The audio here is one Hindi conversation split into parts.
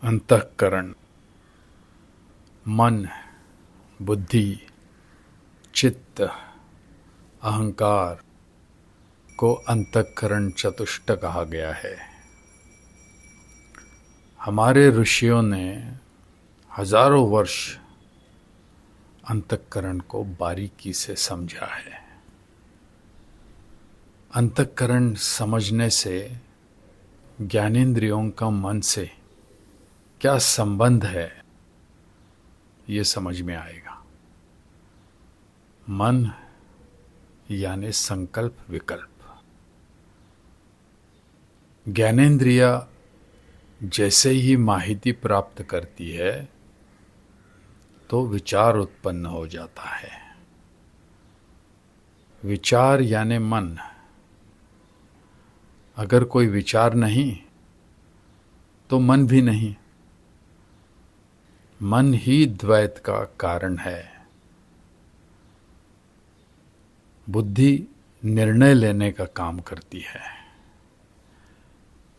अंतःकरण, मन, बुद्धि, चित्त, अहंकार को अंतःकरण चतुष्ट कहा गया है। हमारे ऋषियों ने हजारों वर्ष अंतःकरण को बारीकी से समझा है। अंतःकरण समझने से ज्ञानेंद्रियों का मन से क्या संबंध है, ये समझ में आएगा। मन यानी संकल्प विकल्प। ज्ञानेंद्रिया जैसे ही माहिती प्राप्त करती है तो विचार उत्पन्न हो जाता है। विचार यानी मन। अगर कोई विचार नहीं तो मन भी नहीं। मन ही द्वैत का कारण है। बुद्धि निर्णय लेने का काम करती है।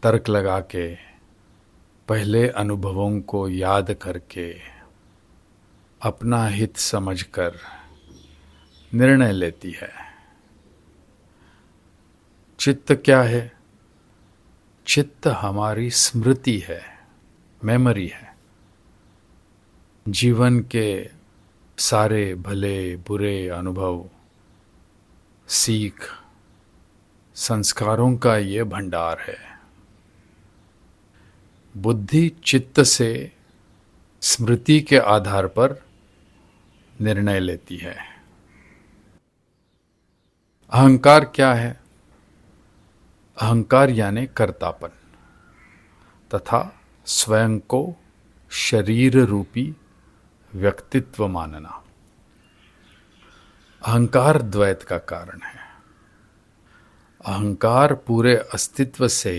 तर्क लगा के, पहले अनुभवों को याद करके, अपना हित समझकर निर्णय लेती है। चित्त क्या है? चित्त हमारी स्मृति है, मेमोरी है। जीवन के सारे भले बुरे अनुभव, सीख, संस्कारों का ये भंडार है। बुद्धि चित्त से स्मृति के आधार पर निर्णय लेती है। अहंकार क्या है? अहंकार यानी कर्तापन तथा स्वयं को शरीर रूपी व्यक्तित्व मानना। अहंकार द्वैत का कारण है। अहंकार पूरे अस्तित्व से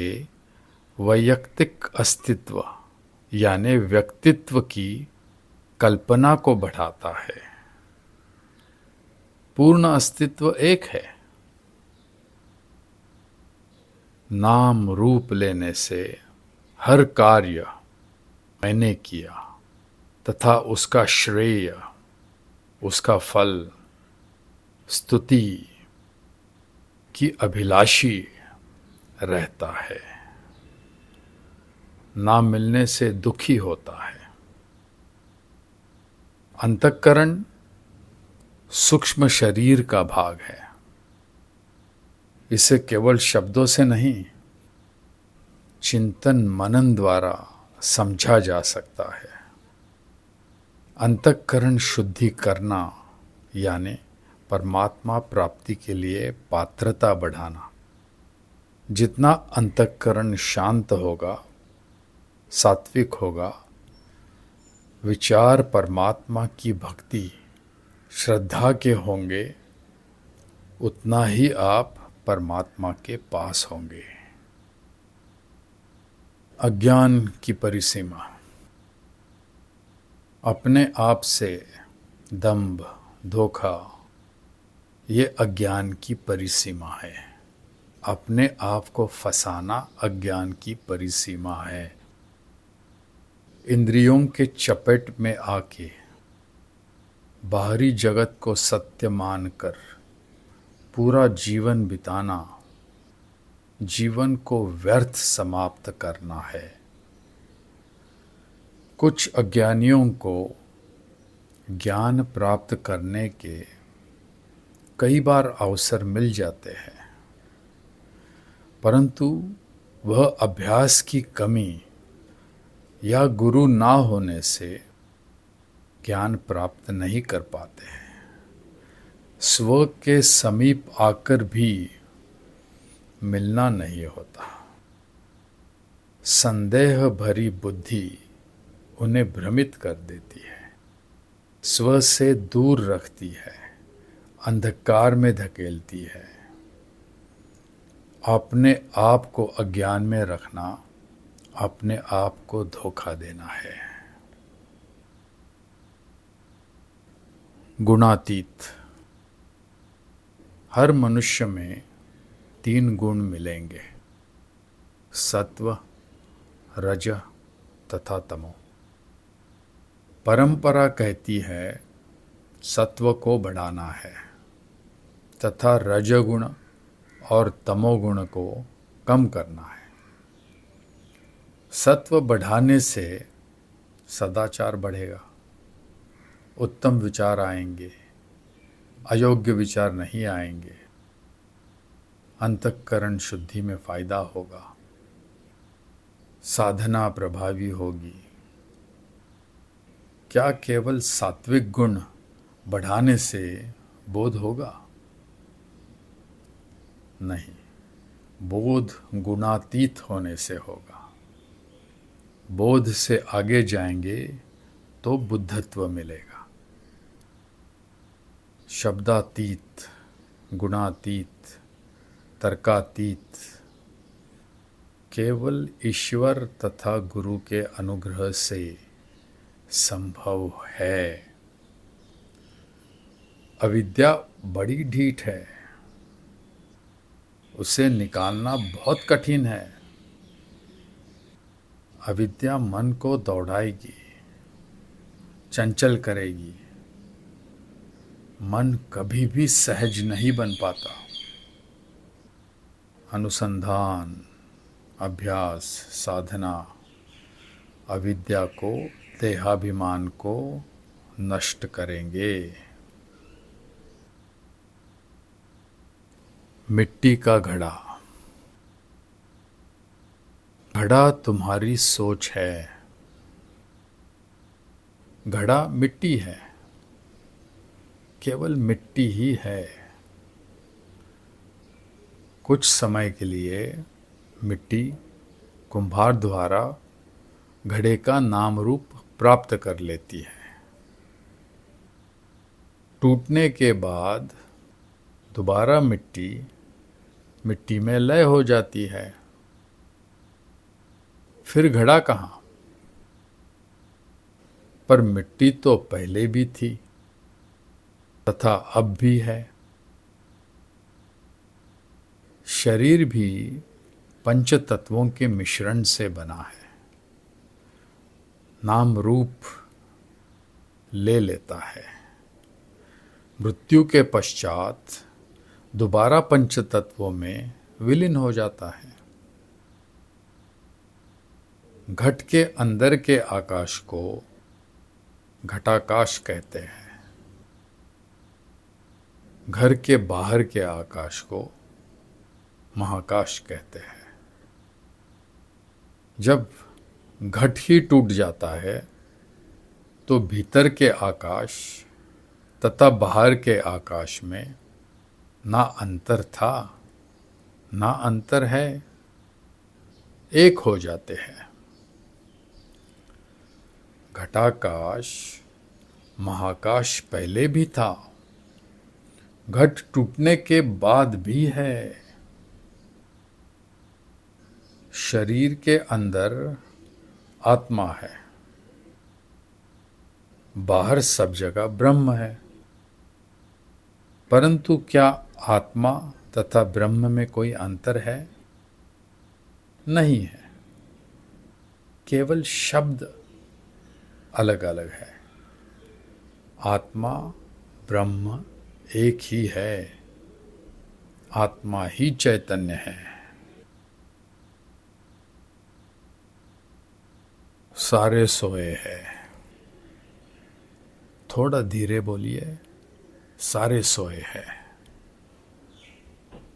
वैयक्तिक अस्तित्व यानी व्यक्तित्व की कल्पना को बढ़ाता है। पूर्ण अस्तित्व एक है। नाम रूप लेने से हर कार्य मैंने किया तथा उसका श्रेय, उसका फल, स्तुति की अभिलाषी रहता है। ना मिलने से दुखी होता है। अंतःकरण सूक्ष्म शरीर का भाग है। इसे केवल शब्दों से नहीं, चिंतन मनन द्वारा समझा जा सकता है। अंतःकरण शुद्धि करना यानी परमात्मा प्राप्ति के लिए पात्रता बढ़ाना। जितना अंतःकरण शांत होगा, सात्विक होगा, विचार परमात्मा की भक्ति, श्रद्धा के होंगे, उतना ही आप परमात्मा के पास होंगे। अज्ञान की परिसीमा। अपने आप से दंभ, धोखा, ये अज्ञान की परिसीमा है। अपने आप को फंसाना अज्ञान की परिसीमा है। इंद्रियों के चपेट में आके बाहरी जगत को सत्य मानकर पूरा जीवन बिताना, जीवन को व्यर्थ समाप्त करना है। कुछ अज्ञानियों को ज्ञान प्राप्त करने के कई बार अवसर मिल जाते हैं, परंतु वह अभ्यास की कमी या गुरु ना होने से ज्ञान प्राप्त नहीं कर पाते हैं। स्व के समीप आकर भी मिलना नहीं होता। संदेह भरी बुद्धि उन्हें भ्रमित कर देती है, स्व से दूर रखती है, अंधकार में धकेलती है। अपने आप को अज्ञान में रखना अपने आप को धोखा देना है। गुणातीत। हर मनुष्य में 3 गुण मिलेंगे: सत्व, रज तथा तमो। परंपरा कहती है सत्व को बढ़ाना है तथा रजोगुण और तमोगुण को कम करना है। सत्व बढ़ाने से सदाचार बढ़ेगा, उत्तम विचार आएंगे, अयोग्य विचार नहीं आएंगे, अंतःकरण शुद्धि में फायदा होगा, साधना प्रभावी होगी। क्या केवल सात्विक गुण बढ़ाने से बोध होगा? नहीं, बोध गुणातीत होने से होगा। बोध से आगे जाएंगे तो बुद्धत्व मिलेगा। शब्दातीत, गुणातीत, तर्कातीत केवल ईश्वर तथा गुरु के अनुग्रह से संभव है। अविद्या बड़ी ढीठ है, उसे निकालना बहुत कठिन है। अविद्या मन को दौड़ाएगी, चंचल करेगी। मन कभी भी सहज नहीं बन पाता। अनुसंधान, अभ्यास, साधना अविद्या को, देहाभिमान को नष्ट करेंगे। मिट्टी का घड़ा। घड़ा तुम्हारी सोच है। घड़ा मिट्टी है, केवल मिट्टी ही है। कुछ समय के लिए मिट्टी कुम्हार द्वारा घड़े का नाम रूप प्राप्त कर लेती है। टूटने के बाद दोबारा मिट्टी में लय हो जाती है। फिर घड़ा कहाँ? पर मिट्टी तो पहले भी थी तथा अब भी है। शरीर भी पंच तत्वों के मिश्रण से बना है। नाम रूप ले लेता है। मृत्यु के पश्चात दोबारा पंच तत्वों में विलीन हो जाता है। घट के अंदर के आकाश को घटाकाश कहते हैं। घर के बाहर के आकाश को महाकाश कहते हैं। जब घट ही टूट जाता है तो भीतर के आकाश तथा बाहर के आकाश में ना अंतर था ना अंतर है, एक हो जाते हैं। घटाकाश महाकाश पहले भी था, घट टूटने के बाद भी है। शरीर के अंदर आत्मा है, बाहर सब जगह ब्रह्म है। परंतु क्या आत्मा तथा ब्रह्म में कोई अंतर है? नहीं है, केवल शब्द अलग अलग है। आत्मा ब्रह्म एक ही है। आत्मा ही चैतन्य है। सारे सोए हैं। थोड़ा धीरे बोलिए। सारे सोए हैं।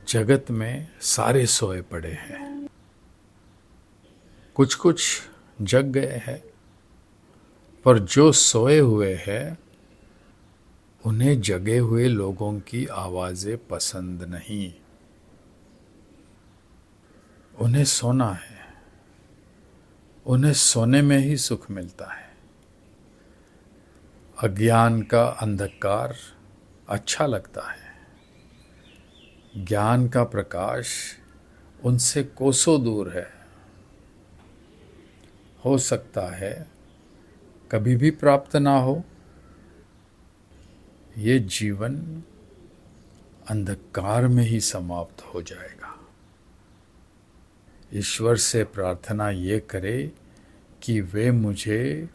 जगत में सारे सोए पड़े हैं। कुछ कुछ जग गए हैं, पर जो सोए हुए हैं उन्हें जगे हुए लोगों की आवाजें पसंद नहीं। उन्हें सोना है, उन्हें सोने में ही सुख मिलता है। अज्ञान का अंधकार अच्छा लगता है। ज्ञान का प्रकाश उनसे कोसों दूर है। हो सकता है कभी भी प्राप्त ना हो। ये जीवन अंधकार में ही समाप्त हो जाएगा। ईश्वर से प्रार्थना ये करे कि वे मुझे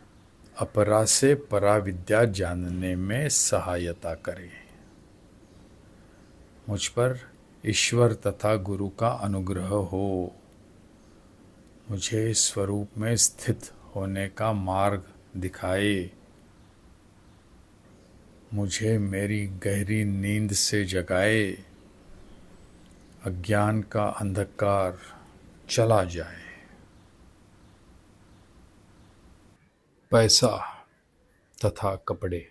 अपरा से परा विद्या जानने में सहायता करें। मुझ पर ईश्वर तथा गुरु का अनुग्रह हो, मुझे स्वरूप में स्थित होने का मार्ग दिखाए, मुझे मेरी गहरी नींद से जगाए, अज्ञान का अंधकार चला जाए। पैसा तथा कपड़े।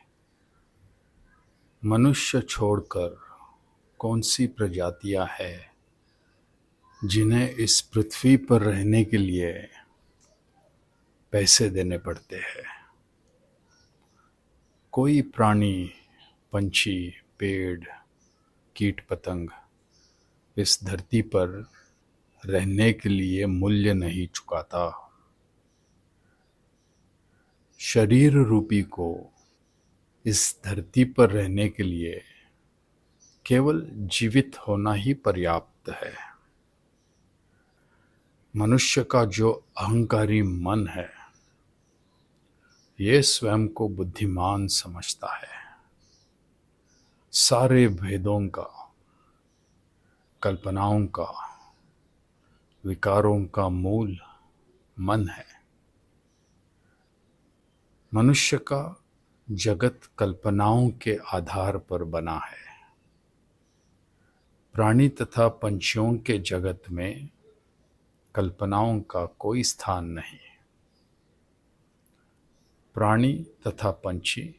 मनुष्य छोड़कर कौन सी प्रजातियां हैं जिन्हें इस पृथ्वी पर रहने के लिए पैसे देने पड़ते हैं। कोई प्राणी, पंछी, पेड़, कीट पतंग इस धरती पर रहने के लिए मूल्य नहीं चुकाता। शरीर रूपी को इस धरती पर रहने के लिए केवल जीवित होना ही पर्याप्त है। मनुष्य का जो अहंकारी मन है, ये स्वयं को बुद्धिमान समझता है। सारे भेदों का, कल्पनाओं का, विकारों का मूल मन है। मनुष्य का जगत कल्पनाओं के आधार पर बना है। प्राणी तथा पंछियों के जगत में कल्पनाओं का कोई स्थान नहीं। प्राणी तथा पंछी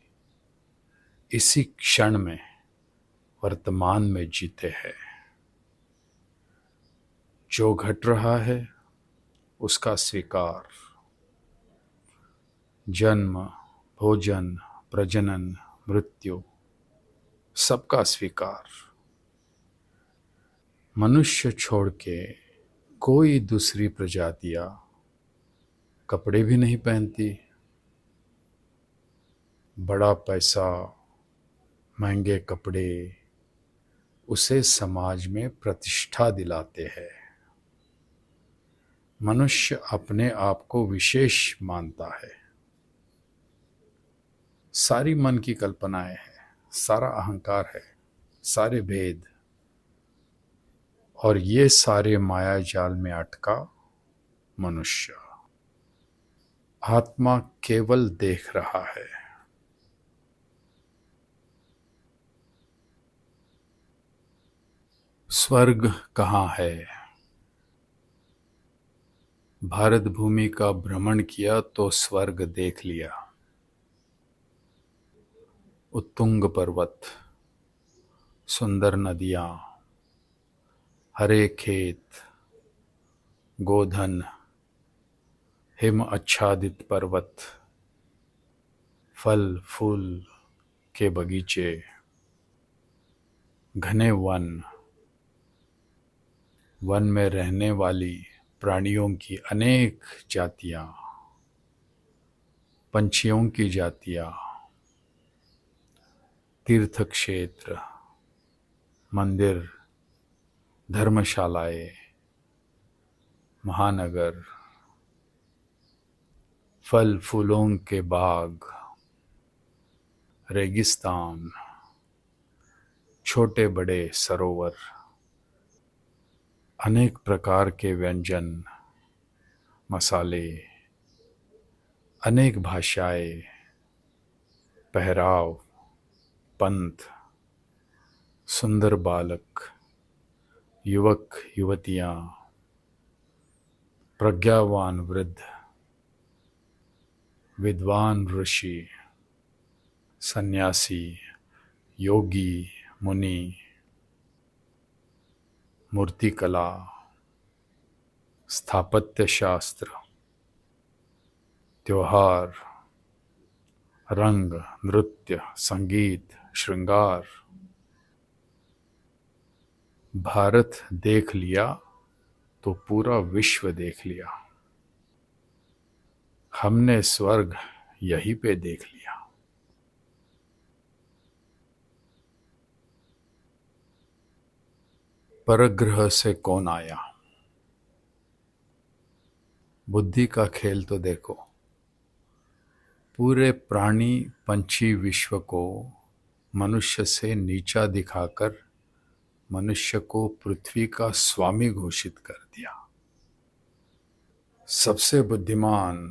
इसी क्षण में, वर्तमान में जीते हैं। जो घट रहा है उसका स्वीकार, जन्म, भोजन, प्रजनन, मृत्यु, सबका स्वीकार। मनुष्य छोड़ के कोई दूसरी प्रजातियां कपड़े भी नहीं पहनती। बड़ा पैसा, महंगे कपड़े उसे समाज में प्रतिष्ठा दिलाते हैं। मनुष्य अपने आप को विशेष मानता है। सारी मन की कल्पनाएं हैं, सारा अहंकार है, सारे भेद, और ये सारे माया जाल में अटका मनुष्य। आत्मा केवल देख रहा है। स्वर्ग कहाँ है? भारत भूमि का भ्रमण किया तो स्वर्ग देख लिया। उत्तुंग पर्वत, सुंदर नदियां, हरे खेत, गोधन, हिम आच्छादित पर्वत, फल फूल के बगीचे, घने वन, वन में रहने वाली प्राणियों की अनेक जातियां, पंछियों की जातियां, तीर्थ क्षेत्र, मंदिर, धर्मशालाएं, महानगर, फल फूलों के बाग, रेगिस्तान, छोटे बड़े सरोवर, अनेक प्रकार के व्यंजन, मसाले, अनेक भाषाएं, पहराव, पंथ, सुंदर बालक, युवक युवतियां, प्रज्ञावान वृद्ध, विद्वान ऋषि, सन्यासी, योगी, मुनि, मूर्तिकला, स्थापत्य शास्त्र, त्योहार, रंग, नृत्य, संगीत, श्रृंगार। भारत देख लिया तो पूरा विश्व देख लिया। हमने स्वर्ग यहीं पे देख लिया। परग्रह से कौन आया? बुद्धि का खेल तो देखो, पूरे प्राणी पंछी विश्व को मनुष्य से नीचा दिखाकर मनुष्य को पृथ्वी का स्वामी घोषित कर दिया। सबसे बुद्धिमान,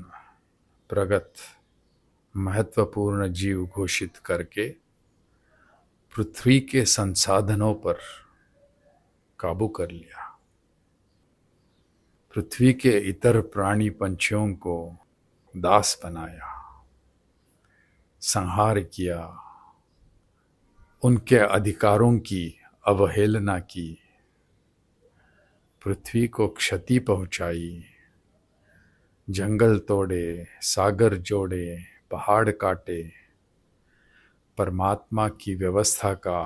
प्रगत, महत्वपूर्ण जीव घोषित करके पृथ्वी के संसाधनों पर काबू कर लिया। पृथ्वी के इतर प्राणी पंछियों को दास बनाया, संहार किया, उनके अधिकारों की अवहेलना की, पृथ्वी को क्षति पहुंचाई, जंगल तोड़े, सागर जोड़े, पहाड़ काटे, परमात्मा की व्यवस्था का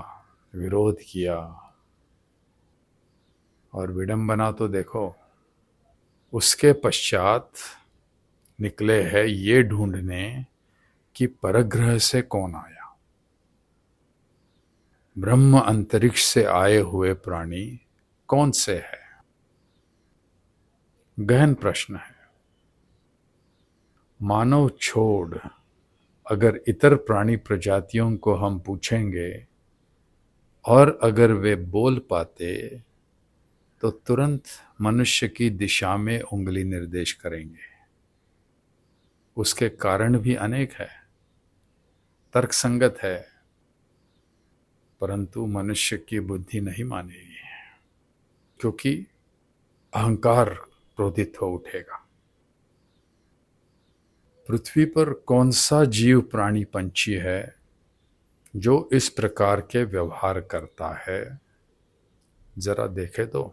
विरोध किया। और विडंबना तो देखो, उसके पश्चात निकले हैं ये ढूंढने कि परग्रह से कौन आया। ब्रह्म अंतरिक्ष से आए हुए प्राणी कौन से है? गहन प्रश्न है। मानव छोड़ अगर इतर प्राणी प्रजातियों को हम पूछेंगे और अगर वे बोल पाते तो तुरंत मनुष्य की दिशा में उंगली निर्देश करेंगे। उसके कारण भी अनेक है, तर्कसंगत है, परंतु मनुष्य की बुद्धि नहीं मानेगी, क्योंकि अहंकार क्रोधित हो उठेगा। पृथ्वी पर कौन सा जीव प्राणी पंछी है जो इस प्रकार के व्यवहार करता है? जरा देखे तो।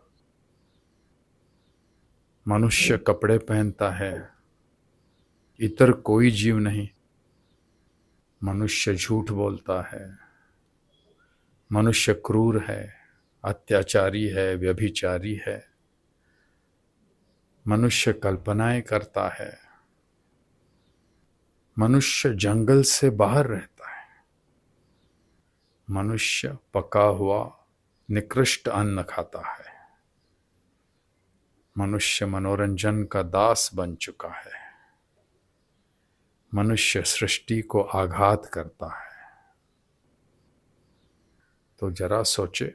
मनुष्य कपड़े पहनता है, इतर कोई जीव नहीं। मनुष्य झूठ बोलता है, मनुष्य क्रूर है, अत्याचारी है, व्यभिचारी है। मनुष्य कल्पनाएं करता है। मनुष्य जंगल से बाहर रहता है। मनुष्य पका हुआ निकृष्ट अन्न खाता है। मनुष्य मनोरंजन का दास बन चुका है। मनुष्य सृष्टि को आघात करता है। तो जरा सोचे,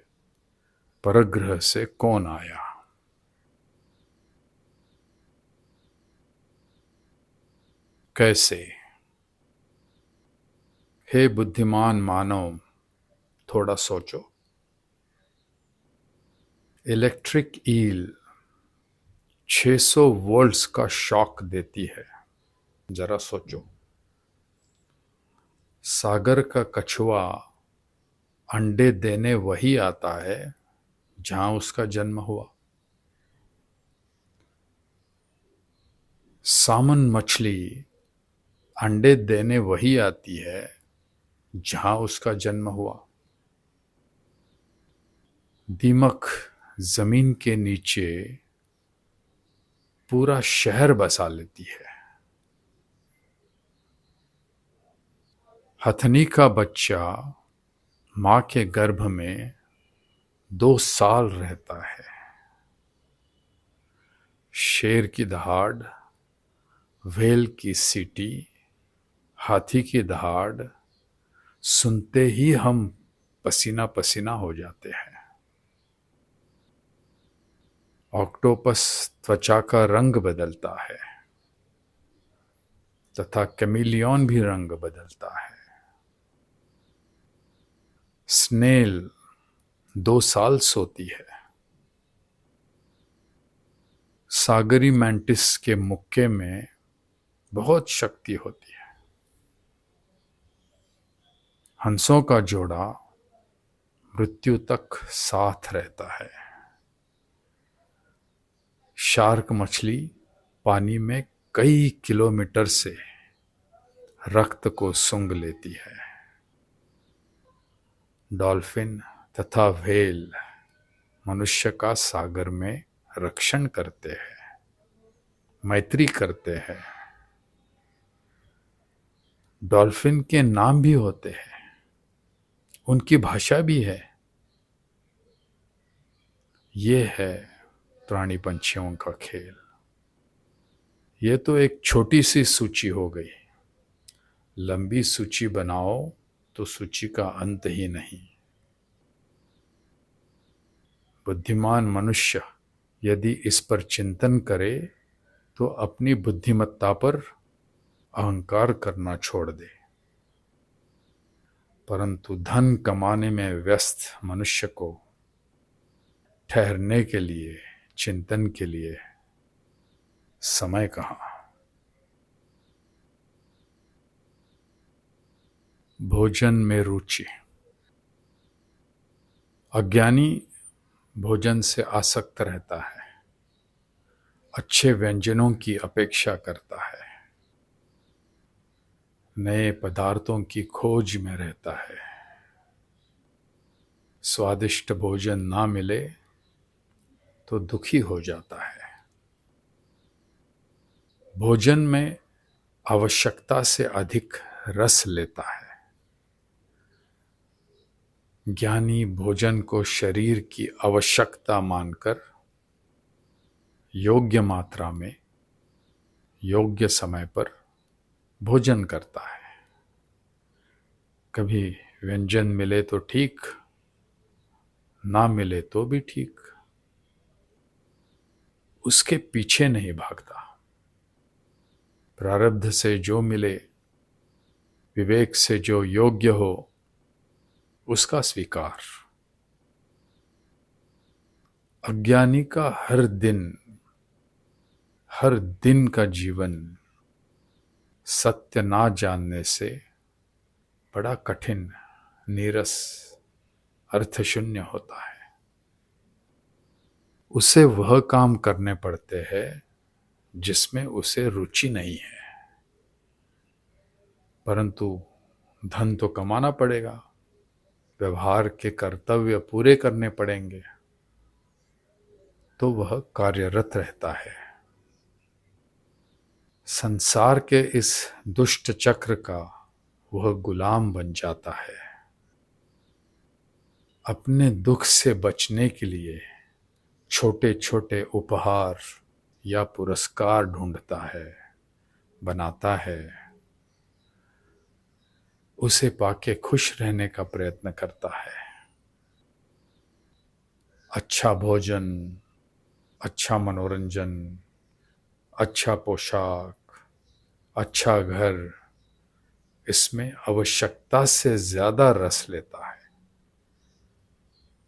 परग्रह से कौन आया? कैसे? हे बुद्धिमान मानव, थोड़ा सोचो। इलेक्ट्रिक ईल 600 वोल्ट्स का शॉक देती है, जरा सोचो। सागर का कछुआ अंडे देने वही आता है जहां उसका जन्म हुआ। सामन मछली अंडे देने वही आती है जहां उसका जन्म हुआ। दीमक जमीन के नीचे पूरा शहर बसा लेती है। हथनी का बच्चा मां के गर्भ में 2 साल रहता है। शेर की दहाड़, व्हेल की सीटी, हाथी की दहाड़ सुनते ही हम पसीना पसीना हो जाते हैं। ऑक्टोपस त्वचा का रंग बदलता है तथा कैमिलियन भी रंग बदलता है। स्नेल 2 साल सोती है। सागरी मैंटिस के मुक्के में बहुत शक्ति होती है। हंसों का जोड़ा मृत्यु तक साथ रहता है। शार्क मछली पानी में कई किलोमीटर से रक्त को सूंघ लेती है। डॉल्फिन तथा व्हेल मनुष्य का सागर में रक्षण करते हैं, मैत्री करते हैं। डॉल्फिन के नाम भी होते हैं, उनकी भाषा भी है। ये है प्राणी पंछियों का खेल। ये तो एक छोटी सी सूची हो गई। लंबी सूची बनाओ तो सूची का अंत ही नहीं। बुद्धिमान मनुष्य यदि इस पर चिंतन करे तो अपनी बुद्धिमत्ता पर अहंकार करना छोड़ दे। परंतु धन कमाने में व्यस्त मनुष्य को ठहरने के लिए, चिंतन के लिए समय कहाँ। भोजन में रुचि। अज्ञानी भोजन से आसक्त रहता है, अच्छे व्यंजनों की अपेक्षा करता है, नए पदार्थों की खोज में रहता है। स्वादिष्ट भोजन ना मिले तो दुखी हो जाता है। भोजन में आवश्यकता से अधिक रस लेता है। ज्ञानी भोजन को शरीर की आवश्यकता मानकर योग्य मात्रा में, योग्य समय पर भोजन करता है। कभी व्यंजन मिले तो ठीक, ना मिले तो भी ठीक, उसके पीछे नहीं भागता। प्रारब्ध से जो मिले, विवेक से जो योग्य हो, उसका स्वीकार। अज्ञानी का हर दिन का जीवन सत्य ना जानने से बड़ा कठिन, नीरस, अर्थशून्य होता है। उसे वह काम करने पड़ते हैं जिसमें उसे रुचि नहीं है। परंतु धन तो कमाना पड़ेगा, व्यवहार के कर्तव्य पूरे करने पड़ेंगे, तो वह कार्यरत रहता है। संसार के इस दुष्ट चक्र का वह गुलाम बन जाता है। अपने दुख से बचने के लिए छोटे छोटे उपहार या पुरस्कार ढूंढता है, बनाता है, उसे पाके खुश रहने का प्रयत्न करता है। अच्छा भोजन, अच्छा मनोरंजन, अच्छा पोशाक, अच्छा घर, इसमें आवश्यकता से ज्यादा रस लेता है।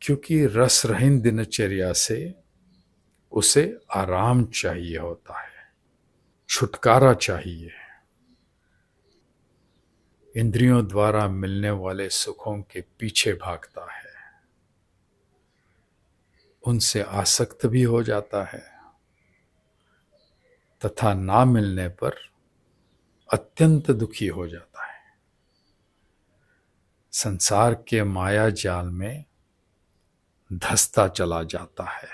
क्योंकि रसरहीन दिनचर्या से उसे आराम चाहिए होता है, छुटकारा चाहिए। इंद्रियों द्वारा मिलने वाले सुखों के पीछे भागता है, उनसे आसक्त भी हो जाता है तथा ना मिलने पर अत्यंत दुखी हो जाता है। संसार के माया जाल में धंसता चला जाता है।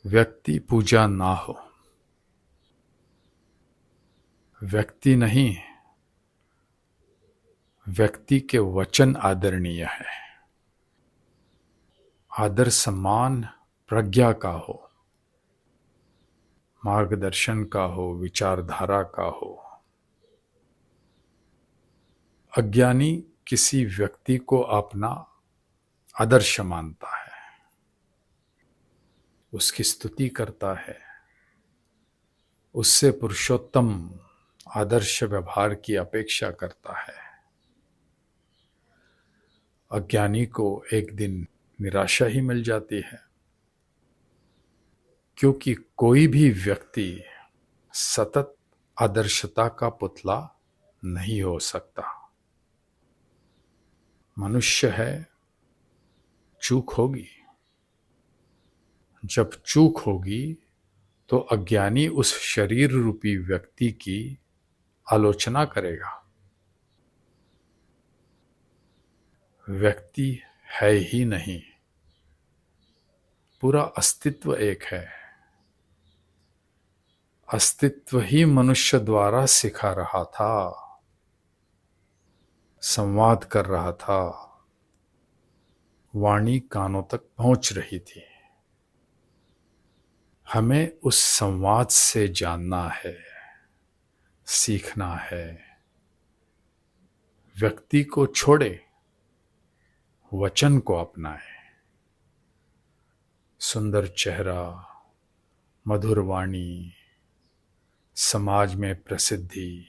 व्यक्ति पूजा ना हो, व्यक्ति नहीं, व्यक्ति के वचन आदरणीय है। आदर सम्मान प्रज्ञा का हो, मार्गदर्शन का हो, विचारधारा का हो। अज्ञानी किसी व्यक्ति को अपना आदर्श मानता है, उसकी स्तुति करता है, उससे पुरुषोत्तम आदर्श व्यवहार की अपेक्षा करता है। अज्ञानी को एक दिन निराशा ही मिल जाती है, क्योंकि कोई भी व्यक्ति सतत आदर्शता का पुतला नहीं हो सकता। मनुष्य है, चूक होगी। जब चूक होगी तो अज्ञानी उस शरीर रूपी व्यक्ति की आलोचना करेगा। व्यक्ति है ही नहीं, पूरा अस्तित्व एक है। अस्तित्व ही मनुष्य द्वारा सिखा रहा था, संवाद कर रहा था, वाणी कानों तक पहुंच रही थी। हमें उस संवाद से जानना है, सीखना है। व्यक्ति को छोड़े, वचन को अपनाए। सुंदर चेहरा, मधुर वाणी, समाज में प्रसिद्धि,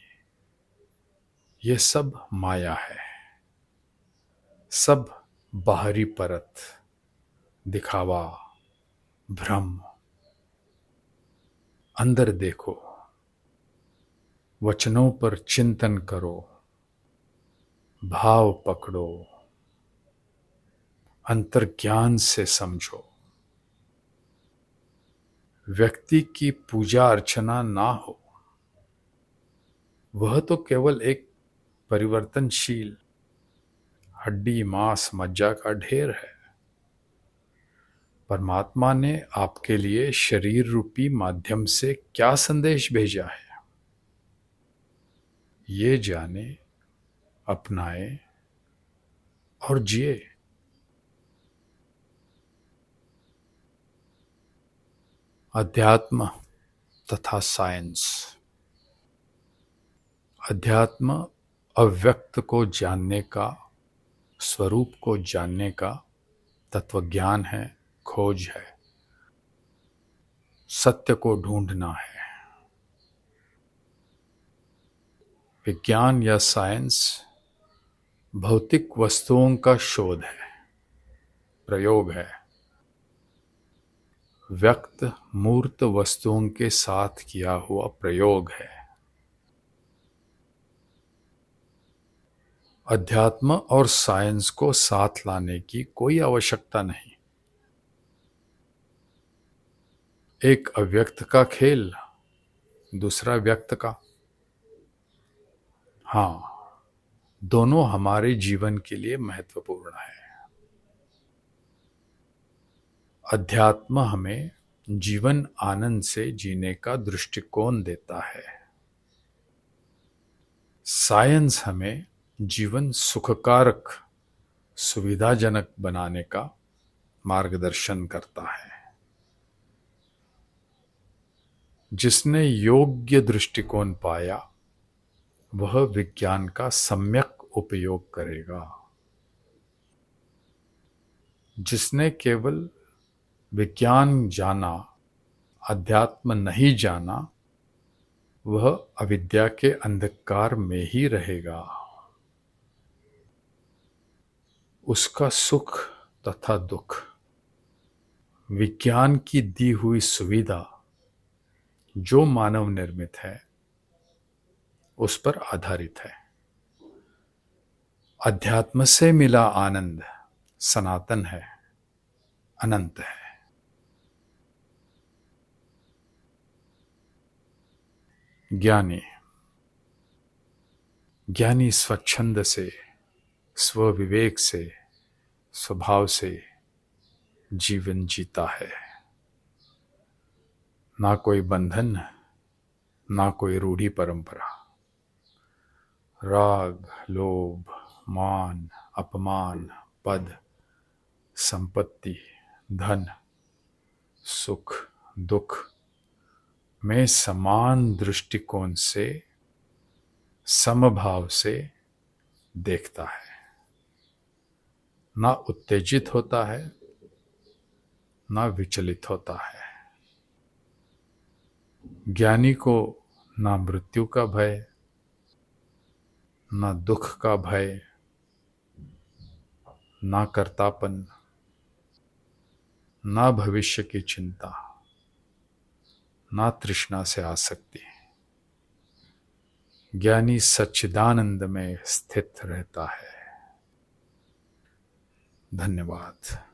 ये सब माया है। सब बाहरी परत, दिखावा, भ्रम। अंदर देखो, वचनों पर चिंतन करो, भाव पकड़ो, अंतर्ज्ञान से समझो। व्यक्ति की पूजा अर्चना ना हो, वह तो केवल एक परिवर्तनशील हड्डी मांस मज्जा का ढेर है। परमात्मा ने आपके लिए शरीर रूपी माध्यम से क्या संदेश भेजा है, ये जाने, अपनाए और जिए। अध्यात्म तथा साइंस। अध्यात्म अव्यक्त को जानने का, स्वरूप को जानने का तत्वज्ञान है, खोज है, सत्य को ढूंढना है। विज्ञान या साइंस भौतिक वस्तुओं का शोध है, प्रयोग है। व्यक्त मूर्त वस्तुओं के साथ किया हुआ प्रयोग है। अध्यात्म और साइंस को साथ लाने की कोई आवश्यकता नहीं। एक अव्यक्त का खेल, दूसरा व्यक्त का। हाँ, दोनों हमारे जीवन के लिए महत्वपूर्ण है। अध्यात्म हमें जीवन आनंद से जीने का दृष्टिकोण देता है। साइंस हमें जीवन सुखकारक, सुविधाजनक बनाने का मार्गदर्शन करता है। जिसने योग्य दृष्टिकोण पाया, वह विज्ञान का सम्यक उपयोग करेगा। जिसने केवल विज्ञान जाना, अध्यात्म नहीं जाना, वह अविद्या के अंधकार में ही रहेगा। उसका सुख तथा दुख विज्ञान की दी हुई सुविधा, जो मानव निर्मित है, उस पर आधारित है। अध्यात्म से मिला आनंद सनातन है, अनंत है। ज्ञानी स्वच्छंद से, स्वविवेक से, स्वभाव से जीवन जीता है। ना कोई बंधन, ना कोई रूढ़ी परंपरा। राग, लोभ, मान, अपमान, पद, संपत्ति, धन, सुख, दुख में समान दृष्टिकोण से, समभाव से देखता है। ना उत्तेजित होता है, ना विचलित होता है। ज्ञानी को ना मृत्यु का भय, ना दुख का भय, ना कर्तापन, ना भविष्य की चिंता, ना तृष्णा से आसक्ति। ज्ञानी सच्चिदानंद में स्थित रहता है। धन्यवाद।